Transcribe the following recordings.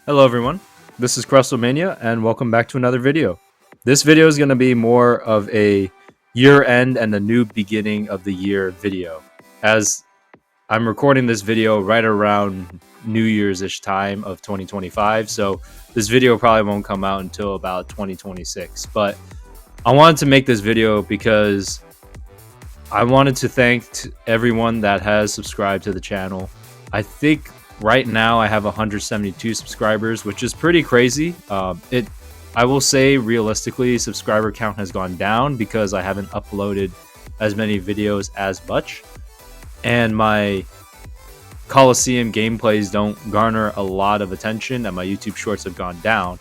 Hello everyone, this is Crustlemania and welcome back to another video. This video is going to be more of a year end and a new beginning of the year video, as I'm recording this video right around New Year's-ish time of 2025, so this video probably won't come out until about 2026, but I wanted to make this video because I wanted to thank everyone that has subscribed to the channel. I think right now I have 172 subscribers, which is pretty crazy. I will say realistically, subscriber count has gone down because I haven't uploaded as many videos as much, and my Coliseum gameplays don't garner a lot of attention, and my YouTube shorts have gone down.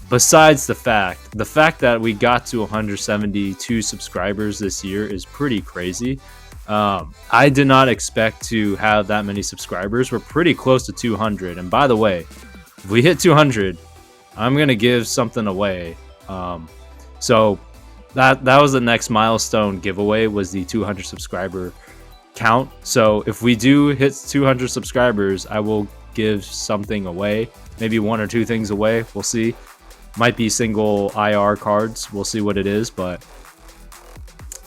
Besides the fact that we got to 172 subscribers this year is pretty crazy. I did not expect to have that many subscribers. We're pretty close to 200. And by the way, if we hit 200, I'm going to give something away. So that was the next milestone giveaway, was the 200 subscriber count. So if we do hit 200 subscribers, I will give something away. Maybe one or two things away. We'll see. Might be single IR cards. We'll see what it is, but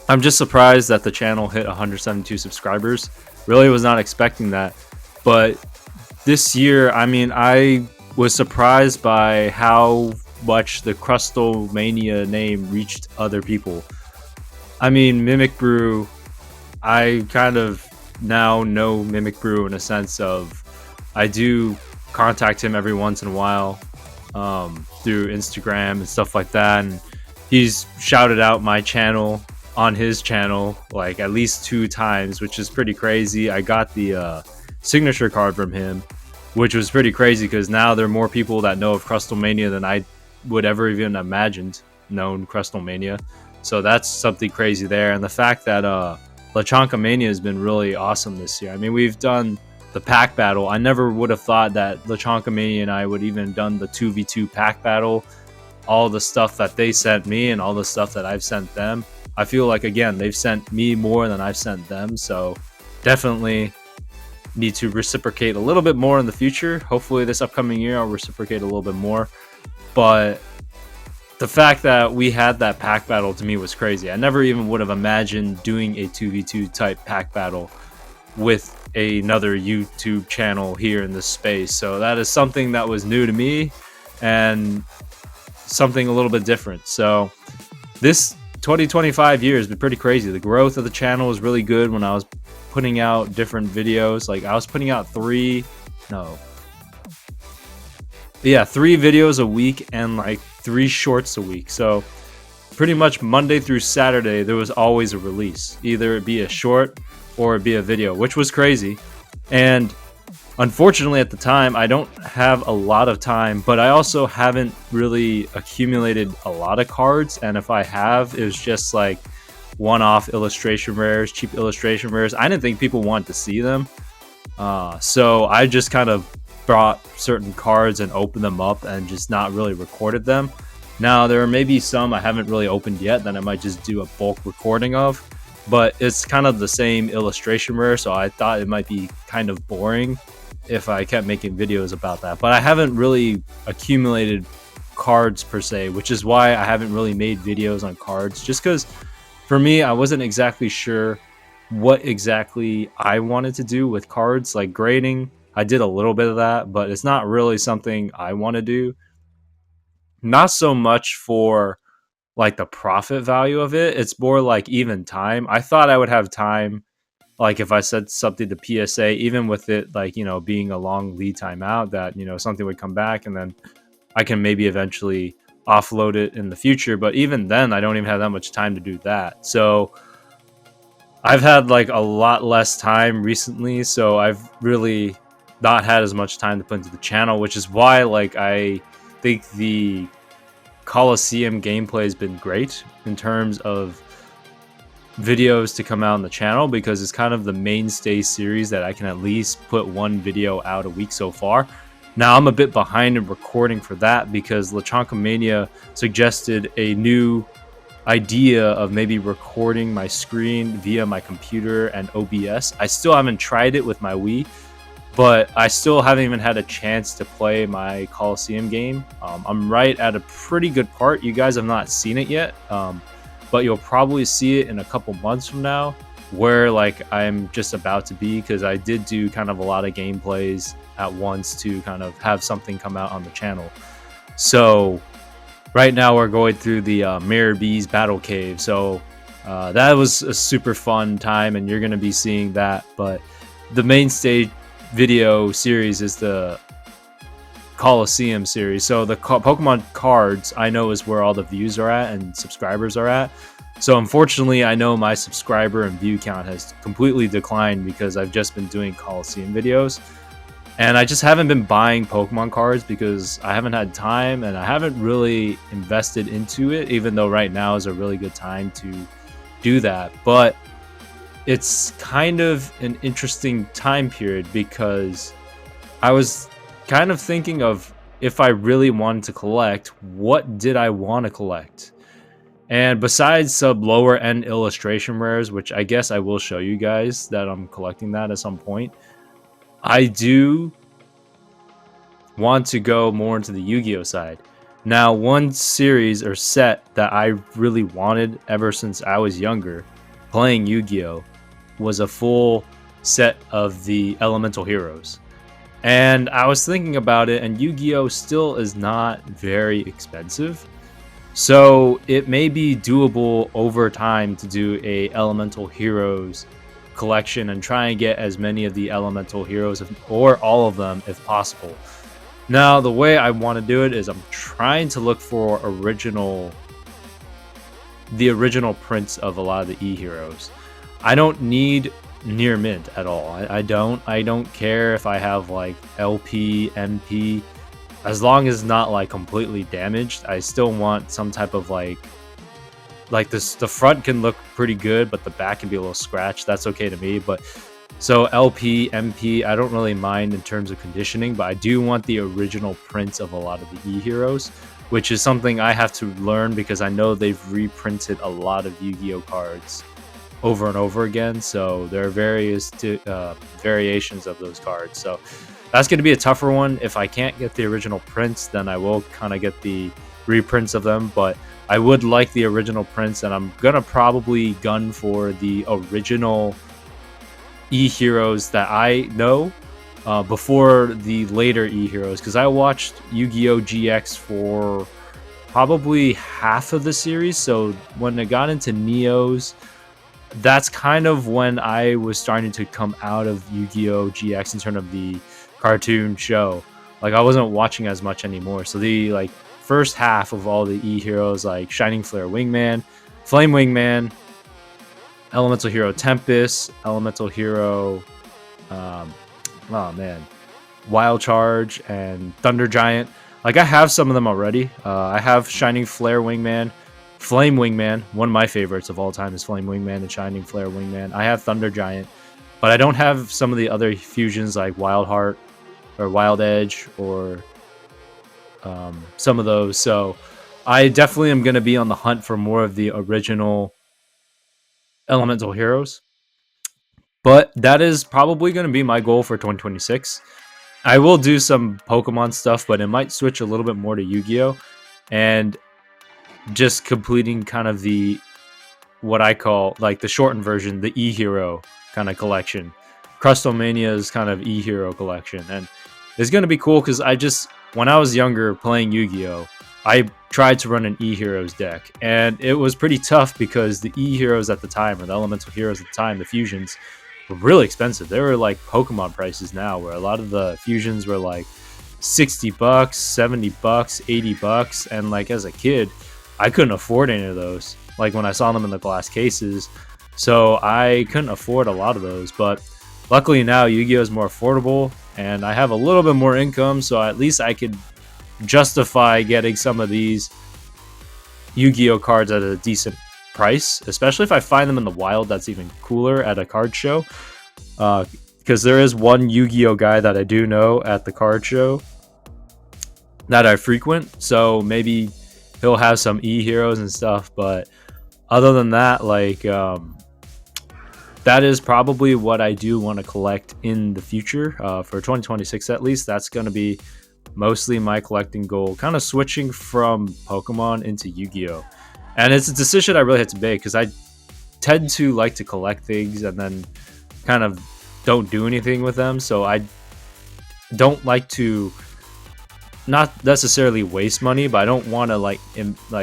I'm just surprised that the channel hit 172 subscribers. Really was not expecting that. But this year, I mean, I was surprised by how much the Crustlemania name reached other people. I mean, Mimic Brew, I kind of now know Mimic Brew in a sense of I do contact him every once in a while through Instagram and stuff like that. And he's shouted out my channel on his channel like at least 2 times, which is pretty crazy. I got the signature card from him, which was pretty crazy because now there are more people that know of Crustlemania than I would ever even imagined known Crustlemania. So that's something crazy there. And the fact that Lechonka Mania has been really awesome this year. I mean, we've done the pack battle. I never would have thought that Lechonka Mania and I would even done the 2v2 pack battle. All the stuff that they sent me and all the stuff that I've sent them, I feel like, again, they've sent me more than I've sent them. So definitely need to reciprocate a little bit more in the future. Hopefully this upcoming year I'll reciprocate a little bit more. But the fact that we had that pack battle to me was crazy. I never even would have imagined doing a 2v2 type pack battle with another YouTube channel here in this space. So that is something that was new to me and something a little bit different. So this 2025 year has been pretty crazy. The growth of the channel was really good when I was putting out different videos. Like I was putting out 3 videos a week and like 3 shorts a week. So pretty much Monday through Saturday there was always a release, either it be a short or it be a video, which was crazy. And unfortunately at the time I don't have a lot of time, but I also haven't really accumulated a lot of cards, and if I have, it was just like one-off illustration rares, cheap illustration rares. I didn't think people wanted to see them, so I just kind of brought certain cards and opened them up and just not really recorded them. Now there are maybe some I haven't really opened yet that I might just do a bulk recording of, but it's kind of the same illustration rare, so I thought it might be kind of boring if I kept making videos about that. But I haven't really accumulated cards per se, which is why I haven't really made videos on cards, just because for me I wasn't exactly sure what exactly I wanted to do with cards. Like grading, I did a little bit of that, but it's not really something I want to do. Not so much for like the profit value of it, it's more like even time. I thought I would have time, like if I said something to PSA, even with it like, you know, being a long lead time out, that, you know, something would come back and then I can maybe eventually offload it in the future. But even then I don't even have that much time to do that. So I've had like a lot less time recently, so I've really not had as much time to put into the channel, which is why like I think the Coliseum gameplay has been great in terms of videos to come out on the channel, because it's kind of the mainstay series that I can at least put 1 video out a week so far. Now I'm a bit behind in recording for that because Lechonka Mania suggested a new idea of maybe recording my screen via my computer and OBS. I still haven't tried it with my Wii, but I still haven't even had a chance to play my Coliseum game. I'm right at a pretty good part. You guys have not seen it yet, but you'll probably see it in a couple months from now, where like I'm just about to be, because I did do kind of a lot of gameplays at once to kind of have something come out on the channel. So right now we're going through the Mirror Bees Battle Cave. So that was a super fun time, and you're going to be seeing that. But the main stage video series is the Coliseum series. So the Pokemon cards, I know, is where all the views are at and subscribers are at. So unfortunately, I know my subscriber and view count has completely declined because I've just been doing Coliseum videos. And I just haven't been buying Pokemon cards because I haven't had time, and I haven't really invested into it, even though right now is a really good time to do that. But it's kind of an interesting time period because I was kind of thinking of, if I really wanted to collect, what did I want to collect? And besides some lower end illustration rares, which I guess I will show you guys that I'm collecting that at some point, I do want to go more into the Yu-Gi-Oh side. Now, one series or set that I really wanted ever since I was younger playing Yu-Gi-Oh was a full set of the Elemental Heroes. And I was thinking about it, and Yu-Gi-Oh still is not very expensive. So it may be doable over time to do a Elemental Heroes collection and try and get as many of the Elemental Heroes, or all of them if possible. Now, the way I want to do it is I'm trying to look for the original prints of a lot of the E-Heroes. I don't need near mint at all. I don't care if I have like LP, MP, as long as it's not like completely damaged. I still want some type of like this. The front can look pretty good, but the back can be a little scratched. That's okay to me. But so LP, MP, I don't really mind in terms of conditioning, but I do want the original prints of a lot of the E-Heroes, which is something I have to learn because I know they've reprinted a lot of Yu-Gi-Oh cards over and over again. So there are various variations of those cards. So that's going to be a tougher one. If I can't get the original prints, then I will kind of get the reprints of them. But I would like the original prints, and I'm going to probably gun for the original E-Heroes that I know before the later E-Heroes, because I watched Yu-Gi-Oh! GX for probably half of the series. So when it got into Neos, that's kind of when I was starting to come out of Yu-Gi-Oh! GX in terms of the cartoon show. Like, I wasn't watching as much anymore. So the like first half of all the E-Heroes, like Shining Flare Wingman, Flame Wingman, Elemental Hero Tempest, Elemental Hero, Wild Charge, and Thunder Giant. Like, I have some of them already. I have Shining Flare Wingman, Flame Wingman. One of my favorites of all time is Flame Wingman and Shining Flare Wingman. I have Thunder Giant, but I don't have some of the other fusions like Wild Heart or Wild Edge or some of those. So I definitely am going to be on the hunt for more of the original Elemental Heroes. But that is probably going to be my goal for 2026. I will do some Pokemon stuff, but it might switch a little bit more to Yu-Gi-Oh! And just completing kind of the, what I call like the shortened version, the E-Hero kind of collection. Crustlemania's kind of E-Hero collection. And it's going to be cool because when I was younger playing Yu-Gi-Oh! I tried to run an E-Heroes deck, and it was pretty tough because the E-Heroes at the time, or the Elemental Heroes at the time, the fusions, were really expensive. They were like Pokemon prices now, where a lot of the fusions were like $60, $70, $80, and like as a kid, I couldn't afford any of those. Like when I saw them in the glass cases, so I couldn't afford a lot of those. But luckily now Yu-Gi-Oh! Is more affordable, and I have a little bit more income, so at least I could justify getting some of these Yu-Gi-Oh! Cards at a decent price, especially if I find them in the wild. That's even cooler at a card show, because there is one Yu-Gi-Oh! Guy that I do know at the card show that I frequent, so maybe he'll have some E-Heroes and stuff. But other than that, like that is probably what I do want to collect in the future, for 2026 at least. That's going to be mostly my collecting goal, kind of switching from Pokemon into Yu-Gi-Oh. And it's a decision I really had to make because I tend to like to collect things and then kind of don't do anything with them. So I don't like to, not necessarily waste money, but I don't want to like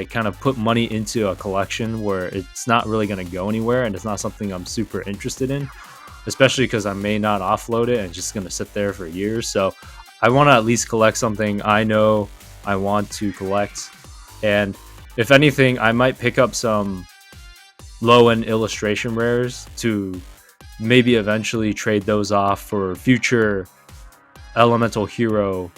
kind of put money into a collection where it's not really going to go anywhere and it's not something I'm super interested in, especially because I may not offload it and it's just going to sit there for years. So I want to at least collect something I know I want to collect. And if anything, I might pick up some low-end illustration rares to maybe eventually trade those off for future elemental hero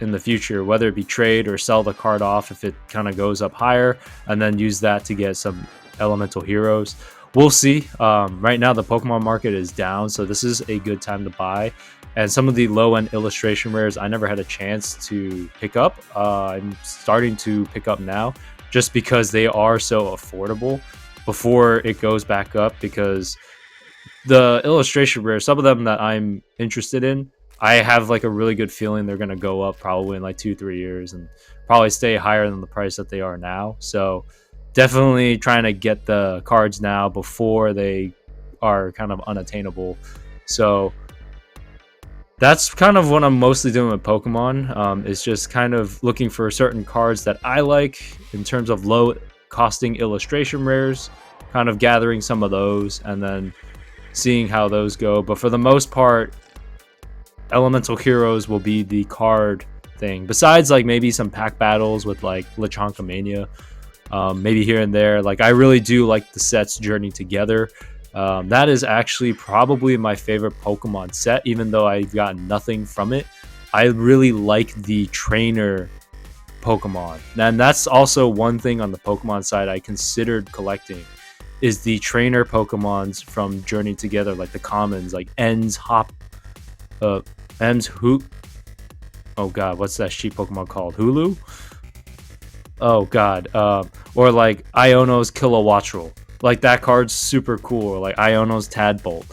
in the future, whether it be trade or sell the card off if it kind of goes up higher, and then use that to get some elemental heroes. We'll see. Right now the Pokemon market is down, so this is a good time to buy. And some of the low-end illustration rares I never had a chance to pick up. I'm starting to pick up now just because they are so affordable before it goes back up, because the illustration rares, some of them that I'm interested in, I have like a really good feeling they're going to go up probably in like 2-3 years and probably stay higher than the price that they are now. So definitely trying to get the cards now before they are kind of unattainable. So that's kind of what I'm mostly doing with Pokemon. Is just kind of looking for certain cards that I like in terms of low costing illustration rares, kind of gathering some of those and then seeing how those go. But for the most part, elemental heroes will be the card thing, besides like maybe some pack battles with like Crustlemania, maybe here and there. Like I really do like the sets Journey Together. That is actually probably my favorite Pokemon set, even though I've gotten nothing from it. I really like the trainer Pokemon, and that's also one thing on the Pokemon side I considered collecting, is the trainer Pokemons from Journey Together, like the commons, like Ens, Hop, Ems, Hoot. Oh god, what's that sheep Pokemon called? Hulu? Oh god, or like Iono's Kilowattrel. Like that card's super cool. Or like Iono's Tadbolt.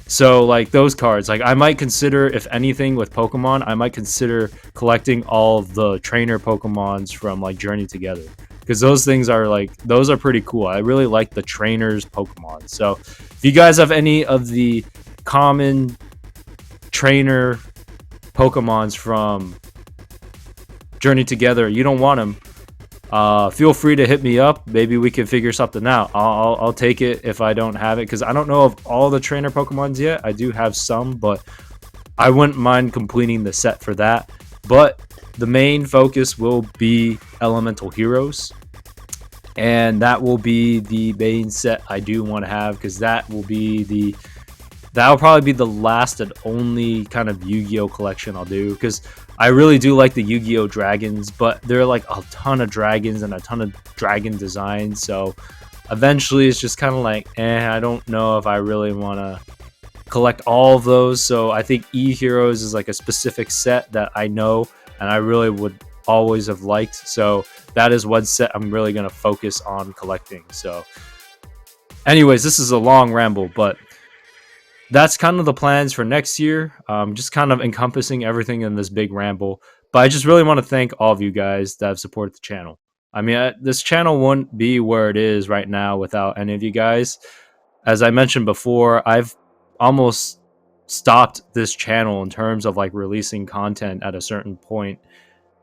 So like those cards, like I might consider, if anything with Pokemon, I might consider collecting all of the trainer Pokemons from like Journey Together, because those things are like, those are pretty cool. I really like the trainers Pokemon. So if you guys have any of the common trainer Pokemons from Journey Together, you don't want them, feel free to hit me up. Maybe we can figure something out. I'll take it if I don't have it, because I don't know of all the trainer Pokemons yet. I do have some, but I wouldn't mind completing the set for that. But the main focus will be elemental heroes, and that will be the main set I do want to have, because that will probably be the last and only kind of Yu-Gi-Oh collection I'll do, because I really do like the Yu-Gi-Oh dragons, but there are like a ton of dragons and a ton of dragon designs, so eventually it's just kind of like, I don't know if I really want to collect all of those. So I think E-Heroes is like a specific set that I know and I really would always have liked, so that is one set I'm really going to focus on collecting. So anyways, this is a long ramble, but that's kind of the plans for next year. Just kind of encompassing everything in this big ramble. But I just really want to thank all of you guys that have supported the channel. I mean, this channel wouldn't be where it is right now without any of you guys. As I mentioned before, I've almost stopped this channel in terms of like releasing content at a certain point.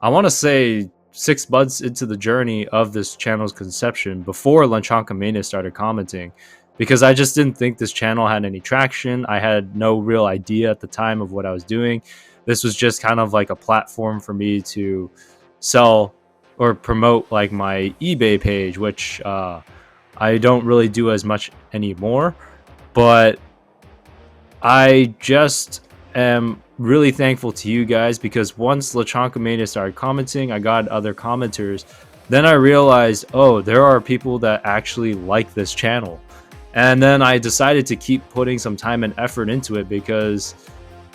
I want to say 6 months into the journey of this channel's conception, before Crustlemania started commenting, because I just didn't think this channel had any traction. I had no real idea at the time of what I was doing. This was just kind of like a platform for me to sell or promote like my eBay page, which I don't really do as much anymore. But I just am really thankful to you guys, because once Crustlemania started commenting, I got other commenters. Then I realized, oh, there are people that actually like this channel. And then I decided to keep putting some time and effort into it, because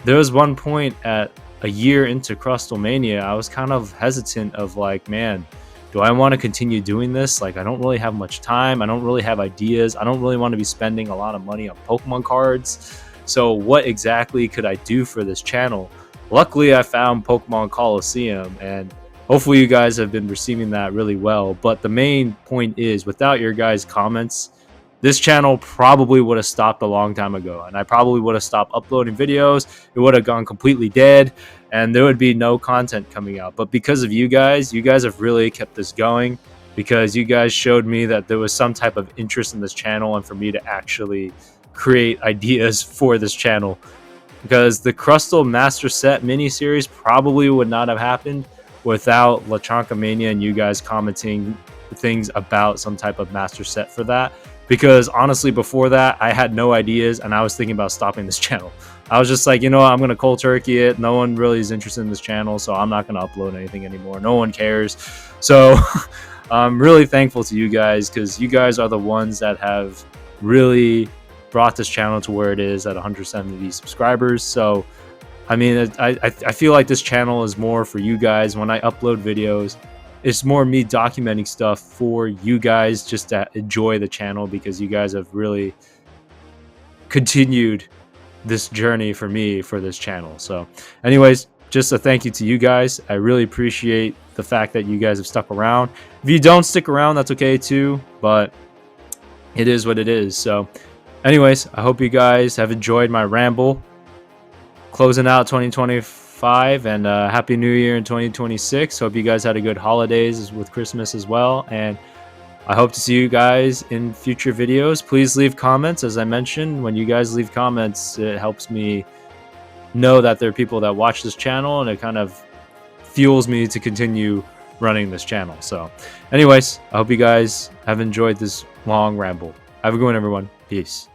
there was one point at a year into Crustlemania, I was kind of hesitant of like, man, do I want to continue doing this? Like, I don't really have much time. I don't really have ideas. I don't really want to be spending a lot of money on Pokemon cards. So what exactly could I do for this channel? Luckily, I found Pokemon Coliseum, and hopefully you guys have been receiving that really well. But the main point is, without your guys' comments, this channel probably would have stopped a long time ago, and I probably would have stopped uploading videos. It would have gone completely dead, and there would be no content coming out. But because of you guys have really kept this going, because you guys showed me that there was some type of interest in this channel, and for me to actually create ideas for this channel. Because the Crustle Master Set mini-series probably would not have happened without Lechonka Mania and you guys commenting things about some type of Master Set for that. Because honestly, before that, I had no ideas, and I was thinking about stopping this channel. I was just like, you know what, I'm going to cold turkey it. No one really is interested in this channel, so I'm not going to upload anything anymore. No one cares. So I'm really thankful to you guys, because you guys are the ones that have really brought this channel to where it is at 170 subscribers. So I mean, I feel like this channel is more for you guys. When I upload videos, it's more me documenting stuff for you guys just to enjoy the channel, because you guys have really continued this journey for me for this channel. So anyways, just a thank you to you guys. I really appreciate the fact that you guys have stuck around. If you don't stick around, that's okay too, but it is what it is. So anyways, I hope you guys have enjoyed my ramble closing out 2025, and happy new year in 2026. Hope you guys had a good holidays with Christmas as well, and I hope to see you guys in future videos. Please leave comments. As I mentioned, when you guys leave comments, it helps me know that there are people that watch this channel, and it kind of fuels me to continue running this channel. So anyways, I hope you guys have enjoyed this long ramble. Have a good one, everyone. Peace.